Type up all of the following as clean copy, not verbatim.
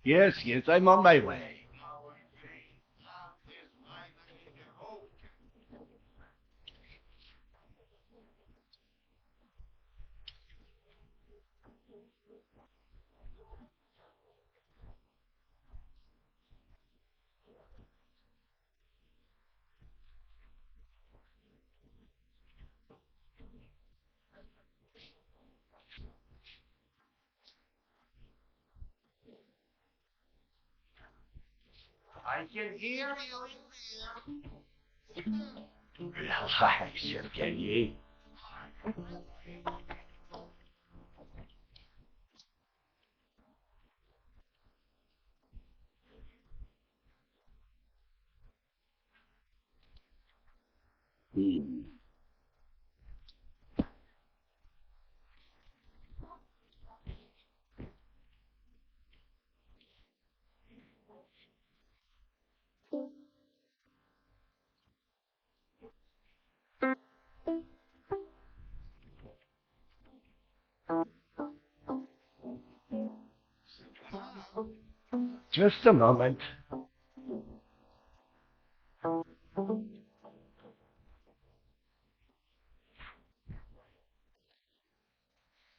Yes, yes, I'm on my way. I can hear you in there. Relax, Evgeny. Just a moment.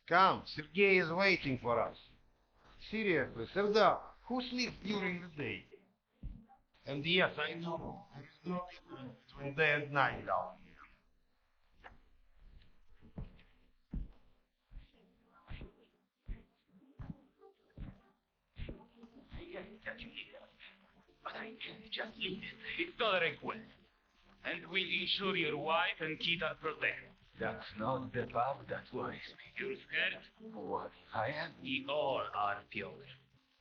Come, Sergei is waiting for us. Seriously, Serdar, who sleeps during the day? And yes, I know, there is no difference between day and night down Yes, that you did. But I can't just leave it. It's not a request. And we'll ensure your wife and kid are protected. That's not the part that worries me. You're scared? What if I am? We all are, Piotr.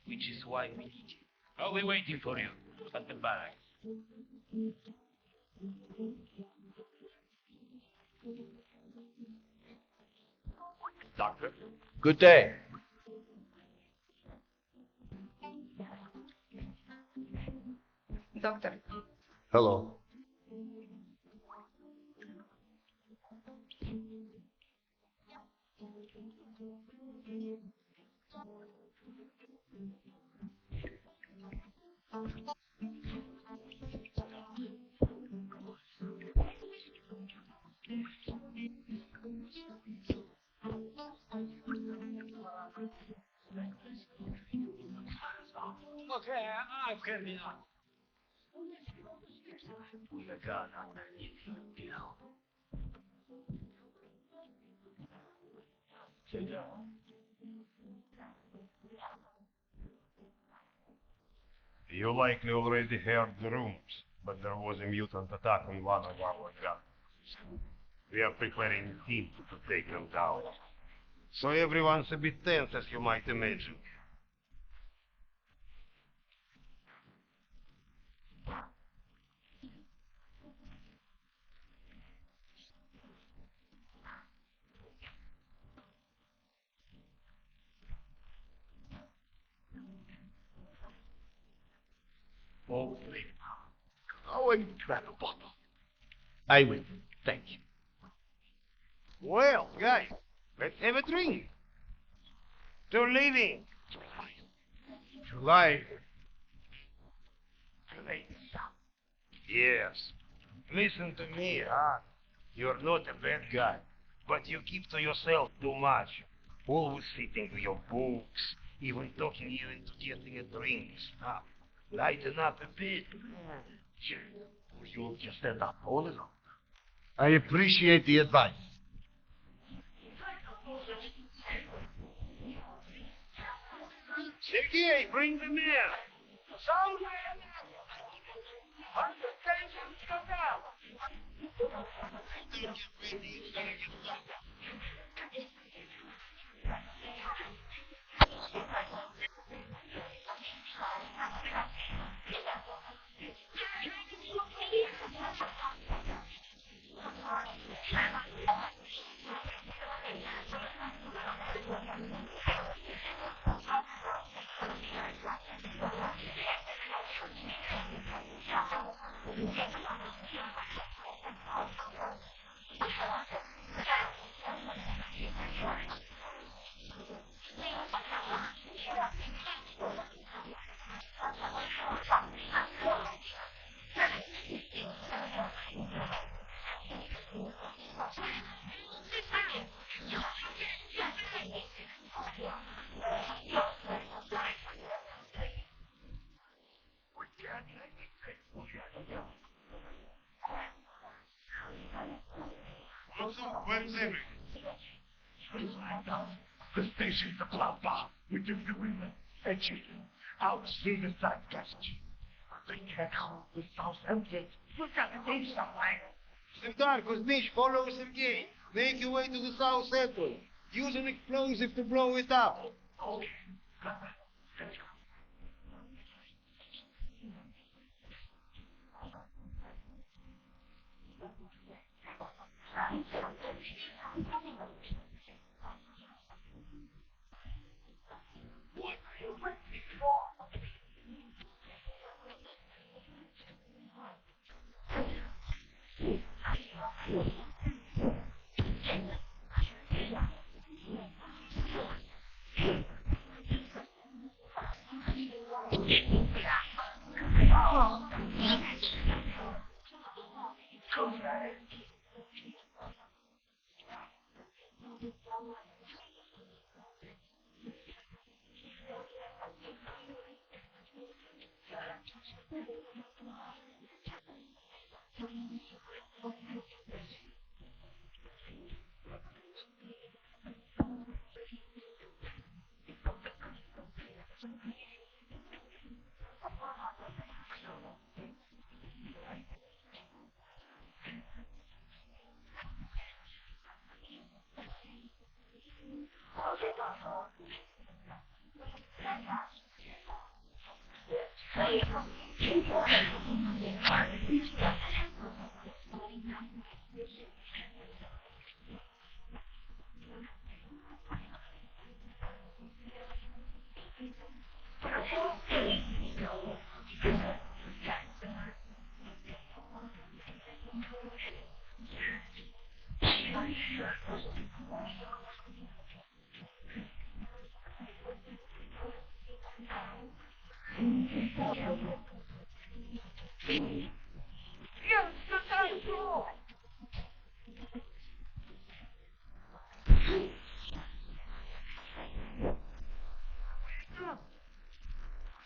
Which is why we need you. I'll be waiting for you at the barracks. Doctor? Good day. Doctor, Hello. Okay, I've heard enough. We are gone underneath you now. Sit down. You likely already heard the rumors, but there was a mutant attack on one of our guns. We are preparing a team to take them down. So everyone's a bit tense, as you might imagine. Hopefully. Oh, and grab a bottle. I will. Thank you. Well, guys, let's have a drink. To living. July. Great. Yes. Listen to me, huh? You're not a bad guy, but you keep to yourself too much. Always sitting with your books, even talking you into getting a drink. Huh? Lighten up a bit. Or you'll just end up all alone. I appreciate the advice. Sergei, bring them in! What's up? When's everything? The station's a bloodbath. We're doing the women edging out through the zeitgeist. They can't hold the South Endgate. We've got to do something. Serdar, Kuzmich, follow Sergei. Make your way to the south central. Use an explosive to blow it up. Okay.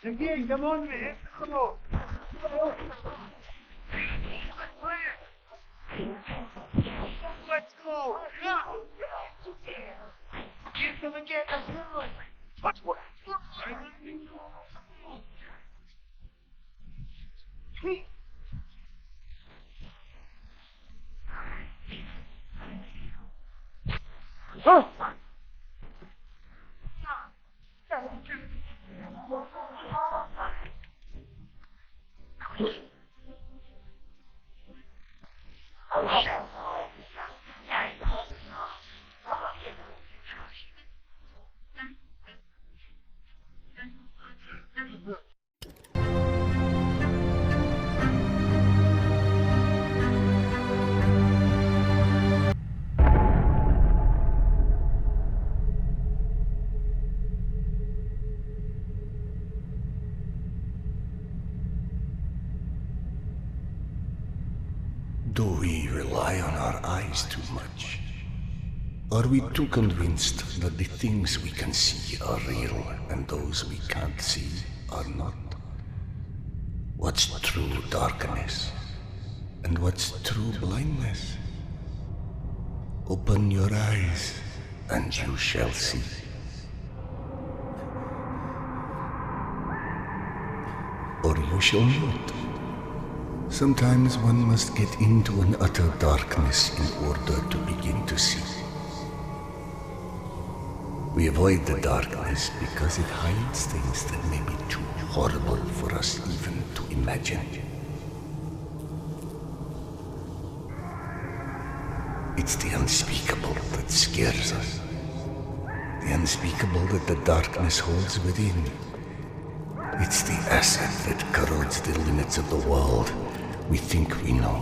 Sergei, come on, man. Come on. Let's go. Get them and get them. What's what? Oh! Do we rely on our eyes too much? Are we too convinced that the things we can see are real and those we can't see are not? What's true darkness and what's true blindness? Open your eyes and you shall see. or you shall not. Sometimes one must get into an utter darkness in order to begin to see. We avoid the darkness because it hides things that may be too horrible for us even to imagine. It's the unspeakable that scares us. The unspeakable that the darkness holds within. It's the acid that corrodes the limits of the world we think we know.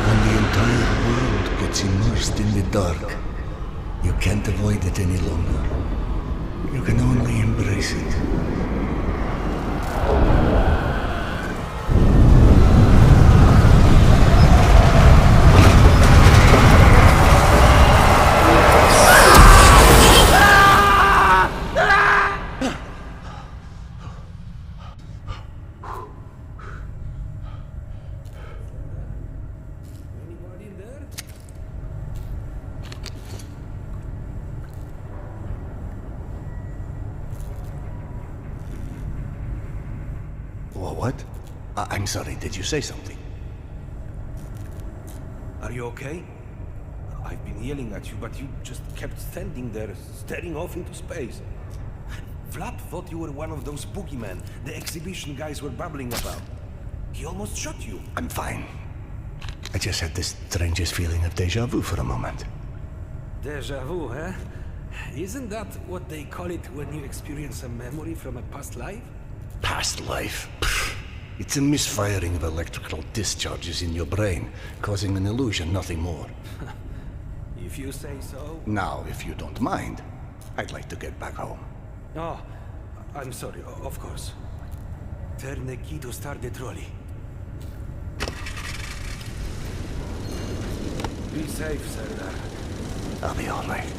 When the entire world gets immersed in the dark, you can't avoid it any longer. You can only embrace it. What? I'm sorry, did you say something? Are you okay? I've been yelling at you, but you just kept standing there, staring off into space. Vlad thought you were one of those boogeymen the exhibition guys were babbling about. He almost shot you. I'm fine. I just had this strangest feeling of deja vu for a moment. Deja vu, huh? Isn't that what they call it when you experience a memory from a past life? Past life? Pfft. It's a misfiring of electrical discharges in your brain, causing an illusion, nothing more. If you say so. Now, if you don't mind, I'd like to get back home. Oh, I'm sorry, of course. Turn the key to start the trolley. Be safe, Serdar. I'll be all right.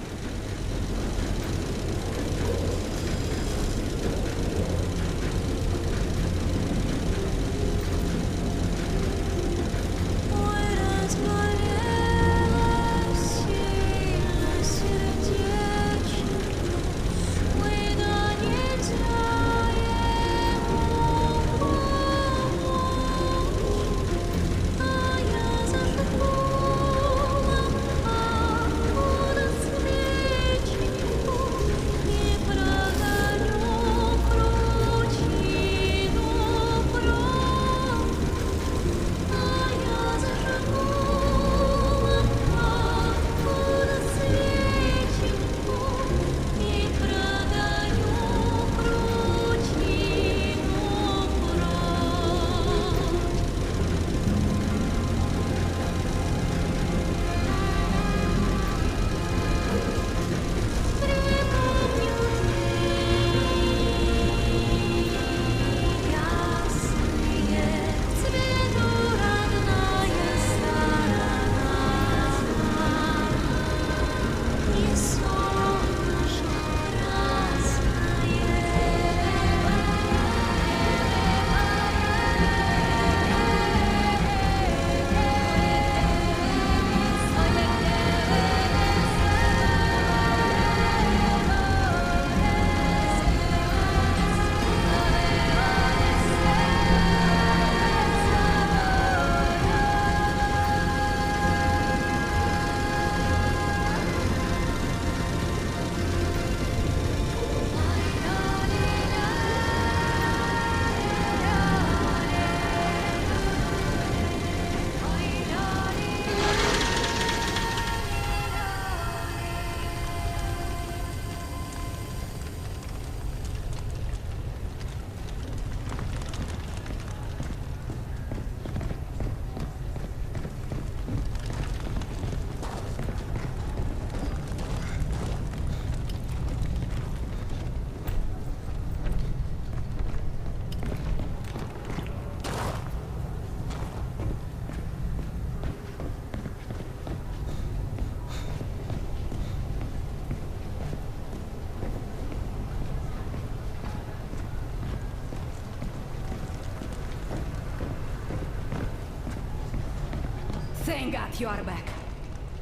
Thank God you are back.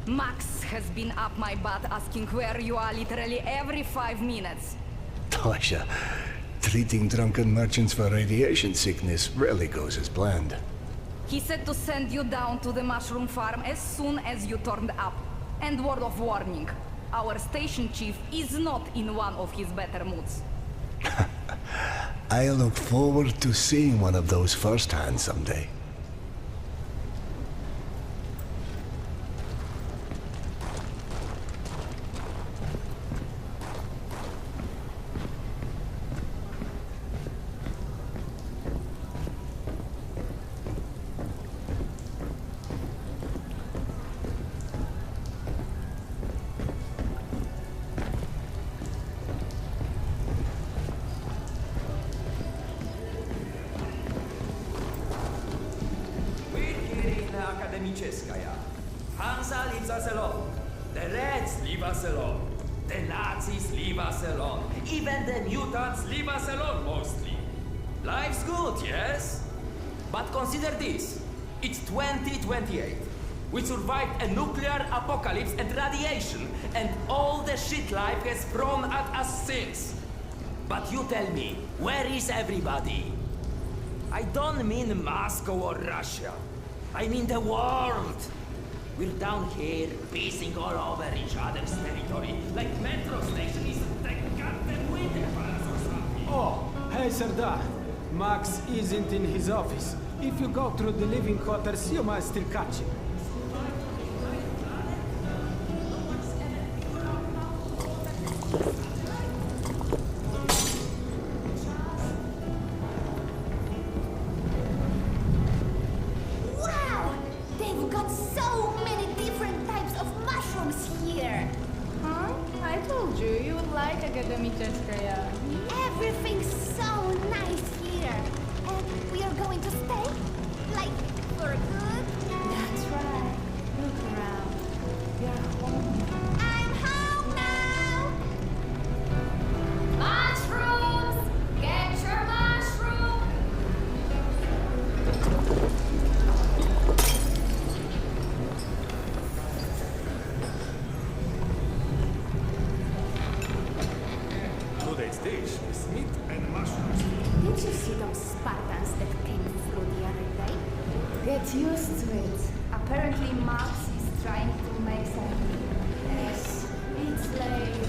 Max has been up my butt asking where you are literally every 5 minutes. Pasha. Treating drunken merchants for radiation sickness rarely goes as planned. He said to send you down to the mushroom farm as soon as you turned up. And word of warning, our station chief is not in one of his better moods. I look forward to seeing one of those firsthand someday. Hansa leaves us alone. The Reds leave us alone. The Nazis leave us alone. Even the mutants leave us alone, mostly. Life's good, yes? But consider this. It's 2028. We survived a nuclear apocalypse and radiation, and all the shit life has thrown at us since. But you tell me, where is everybody? I don't mean Moscow or Russia. I mean the world. We're down here, pacing all over each other's territory, like metro station is the goddamn winter for us or something. Oh, hey Sardar. Max isn't in his office. If you go through the living quarters, you might still catch him. Wow! They've got so many different types of mushrooms here. Huh? I told you, you would like Akademicheskaya. Everything's so nice here. And we are going to stay? Like, for good? That's right. Look around. You're home. I'm home now! Mushrooms! Get your mushroom! Today's dish is meat and mushrooms. Did you see those Spartans that came through the other day? Get used to it. Apparently Max is trying to make some... Yes, it's late.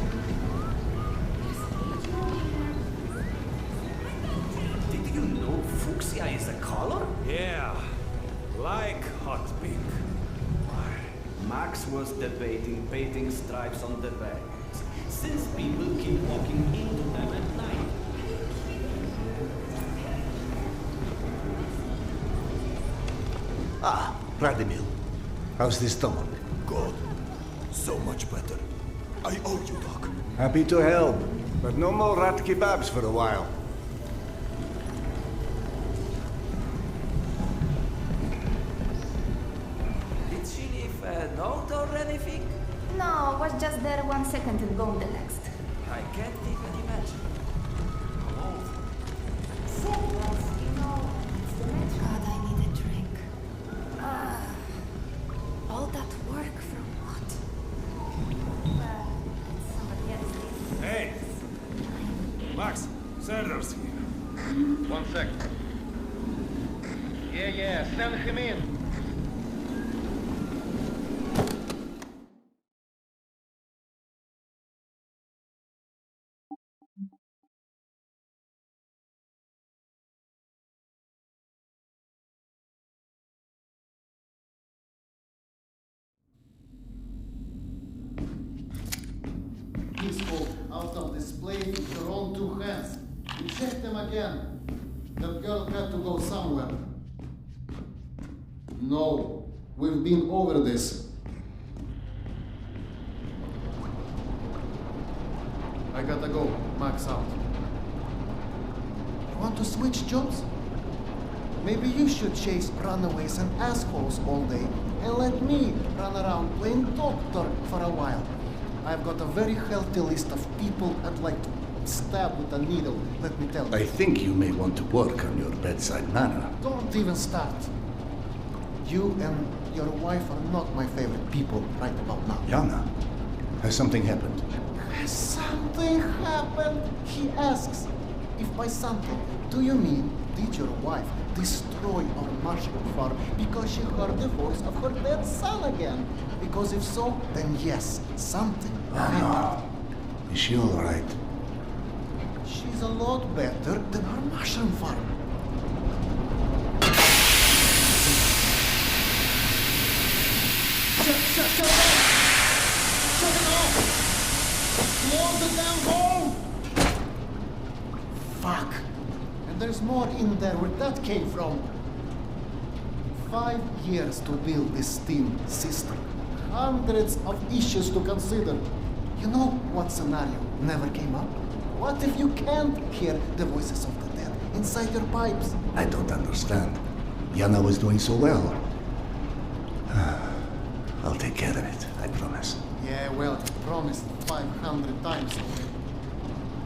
Did you know fuchsia is a color? Yeah, like hot pink. Max was debating painting stripes on the bags, since people keep walking into them at night. Ah, Radimil. How's the stomach? God, so much better. I owe you, Doc. Happy to help, but no more rat kebabs for a while. Did she leave a note or anything? No, was just there 1 second and gone the next. I can't even imagine. Oh, Serious, you know, it's the metro. God, I need a drink. All that work for what? Well, it's somebody else's. Hey! Max, Serdar's here. 1 sec. Yeah, send him in. Peaceful, out of this place with your own 2 hands. You check them again. That girl had to go somewhere. No, we've been over this. I gotta go. Max out. You want to switch jobs? Maybe you should chase runaways and assholes all day and let me run around playing doctor for a while. I've got a very healthy list of people I'd like to stab with a needle, let me tell you. I think you may want to work on your bedside manner. Don't even start. You and your wife are not my favorite people right about now. Yana, has something happened? Something happened, he asks. If by something, do you mean did your wife destroy our mushroom farm because she heard the voice of her dead son again? Because if so, then yes, something happened. Is she alright? She's a lot better than our mushroom farm. Shut it off! Close the damn hole! Fuck! And there's more in there where that came from. 5 years to build this steam system. Hundreds of issues to consider. You know what scenario never came up? What if you can't hear the voices of the dead inside your pipes? I don't understand. Yana was doing so well. I'll take care of it, I promise. Yeah, well, promised 500 times already.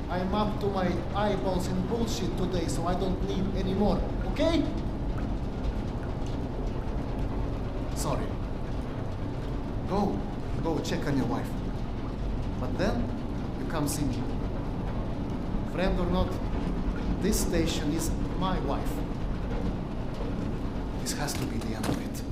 I'm up to my eyeballs in bullshit today, so I don't need any more, okay? Sorry. Go check on your wife. But then, you come see me. Friend or not, this station is my wife. This has to be the end of it.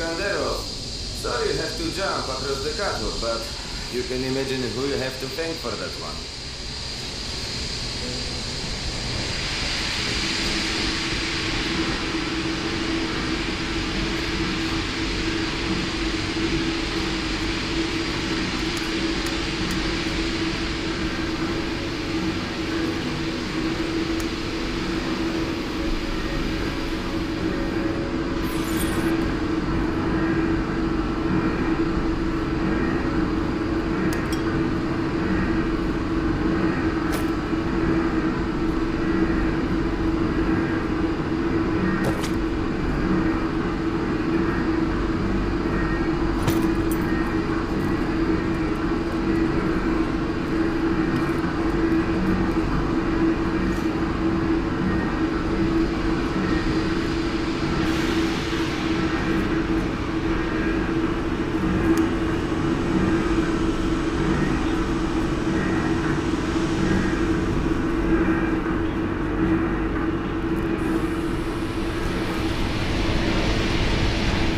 Iskanderov. Sorry you have to jump across the catwalk, but you can imagine who you have to thank for that one.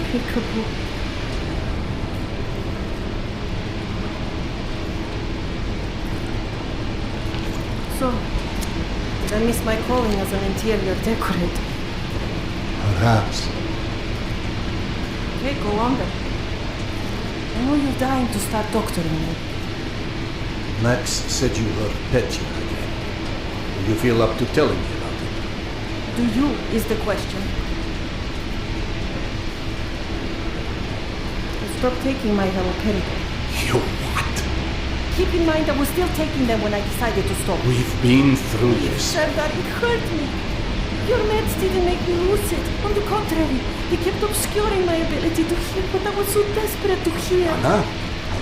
Peekaboo. So, did I miss my calling as an interior decorator? Perhaps. Okay, go on then. I know you're dying to start doctoring me. Max said you were Petya again. Do you feel up to telling me about it? Do you is the question. Stop taking my haloperidol. You what? Keep in mind I was still taking them when I decided to stop. We've been through this. Serdar, it hurt me. Your meds didn't make me lucid. On the contrary, they kept obscuring my ability to hear what I was so desperate to hear. Anna,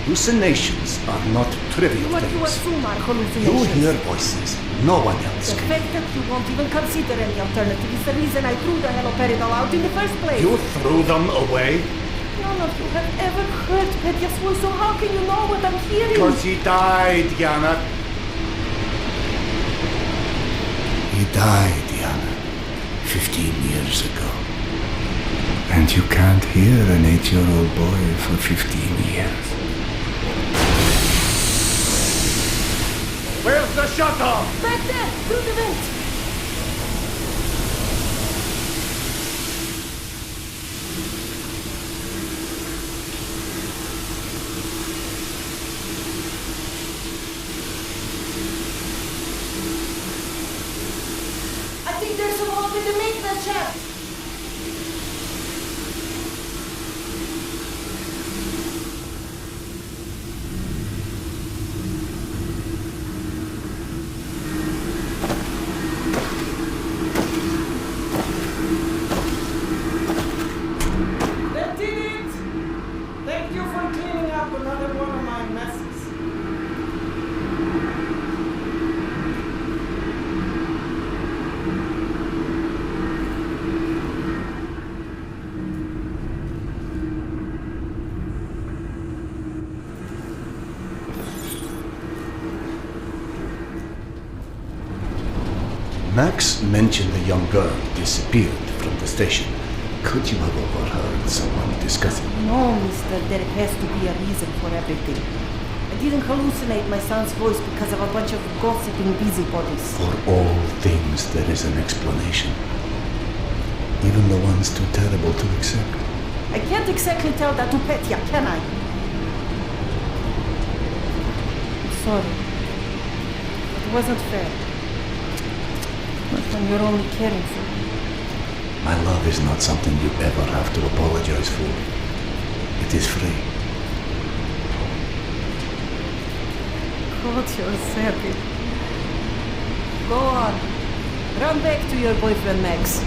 hallucinations are not trivial What things. you assume are You hallucinations. hear voices. No one else The can. fact that you won't even consider any alternative is the reason I threw the haloperidol out in the first place. You threw them away? None of you have ever heard Petya's voice, so how can you know what I'm hearing? Because he died, Yana. He died, Yana. 15 years ago. And you can't hear an 8-year-old boy for 15 years. Where's the shuttle? Back there, through the vent. I think there's some hope in the maintenance shaft. That did it! Thank you for cleaning up another one of my messes. Max mentioned a young girl disappeared from the station. Could you have overheard someone discussing it? No, mister, there has to be a reason for everything. I didn't hallucinate my son's voice because of a bunch of gossiping busybodies. For all things there is an explanation. Even the ones too terrible to accept. I can't exactly tell that to Petya, can I? I'm sorry. It wasn't fair. Not when you're only caring for me. My love is not something you ever have to apologize for. It is free. God, you're savage. Go on. Run back to your boyfriend, Max.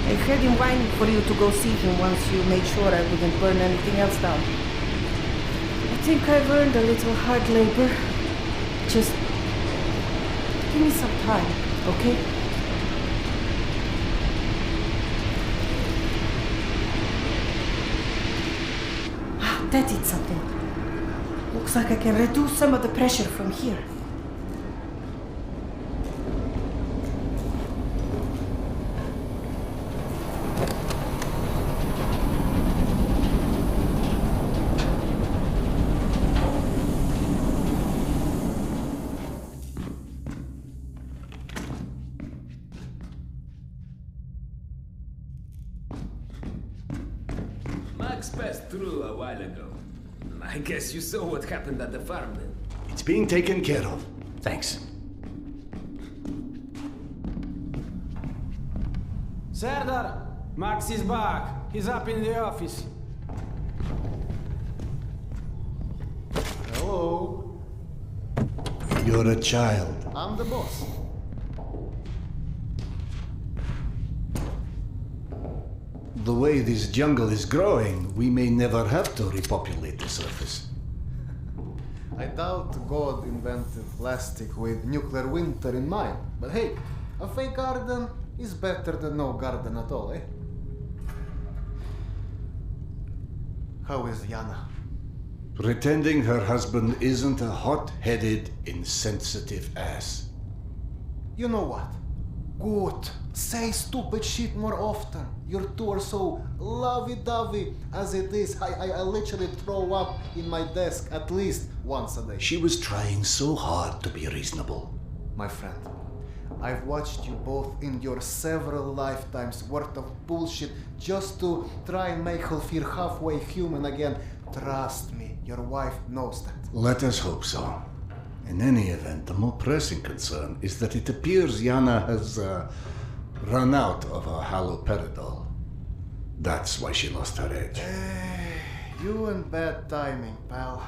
I had him whining for you to go see him once you made sure I wouldn't burn anything else down. I think I've earned a little hard labor. Just give me some time, okay? That did something. Looks like I can reduce some of the pressure from here. through a while ago. I guess you saw what happened at the farm then. It's being taken care of. Thanks. Serdar, Max is back. He's up in the office. Hello. You're a child. I'm the boss. The way this jungle is growing, we may never have to repopulate the surface. I doubt God invented plastic with nuclear winter in mind. But hey, a fake garden is better than no garden at all, eh? How is Yana? Pretending her husband isn't a hot-headed, insensitive ass. You know what? Good. Say stupid shit more often. Your two are so lovey-dovey as it is. I literally throw up in my desk at least once a day. She was trying so hard to be reasonable. My friend, I've watched you both endure several lifetimes worth of bullshit just to try and make her feel halfway human again. Trust me, your wife knows that. Let us hope so. In any event, the more pressing concern is that it appears Yana has run out of her haloperidol. That's why she lost her edge. You and bad timing, pal.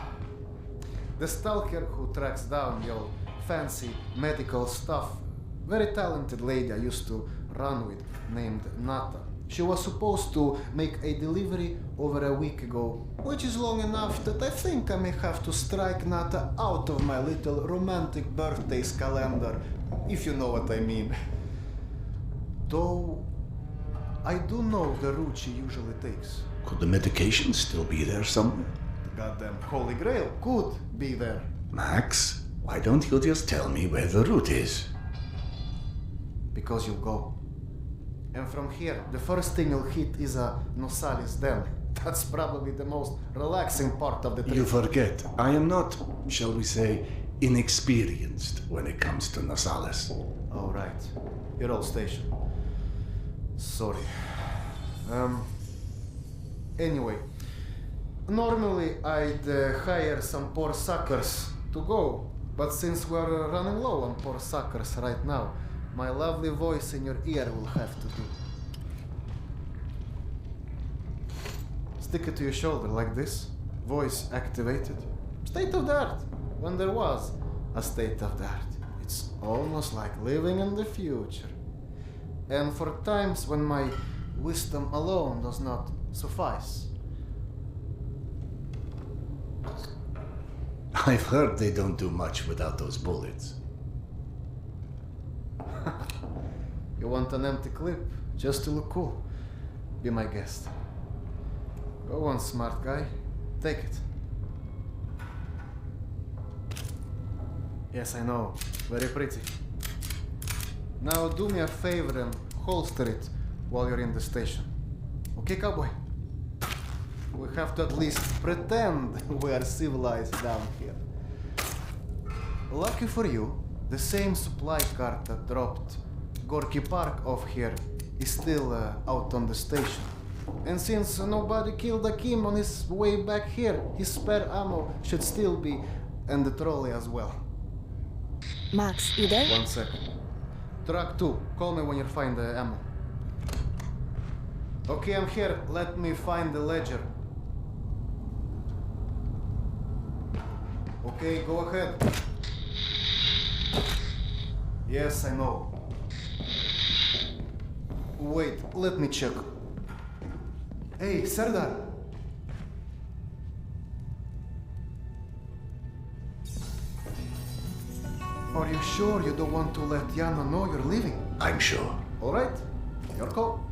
The stalker who tracks down your fancy medical stuff, very talented lady I used to run with, named Nata. She was supposed to make a delivery over a week ago, which is long enough that I think I may have to strike Nata out of my little romantic birthdays calendar, if you know what I mean. Though, I do know the route she usually takes. Could the medication still be there somewhere? The goddamn Holy Grail could be there. Max, why don't you just tell me where the route is? Because you'll go. And from here, the first thing you'll hit is a Nosalis Den. That's probably the most relaxing part of the trip. You forget, I am not, shall we say, inexperienced when it comes to Nosalis. Oh, right. You're all stationed. Sorry. Anyway, normally I'd hire some poor suckers to go, but since we're running low on poor suckers right now, my lovely voice in your ear will have to do. Stick it to your shoulder like this, voice activated. State of the art, when there was a state of the art. It's almost like living in the future. And for times when my wisdom alone does not suffice. I've heard they don't do much without those bullets. You want an empty clip just to look cool? Be my guest. Go on, smart guy. Take it. Yes, I know. Very pretty. Now do me a favor and holster it while you're in the station. Okay, cowboy? We have to at least pretend we are civilized down here. Lucky for you, the same supply car that dropped Gorky Park off here is still out on the station. And since nobody killed Akim on his way back here, his spare ammo should still be in the trolley as well. Max, you there? 1 second. Truck 2, call me when you find the ammo. Okay, I'm here. Let me find the ledger. Okay, go ahead. Yes, I know. Wait, let me check. Hey, Serdar! Are you sure you don't want to let Yana know you're leaving? I'm sure. Alright, your call.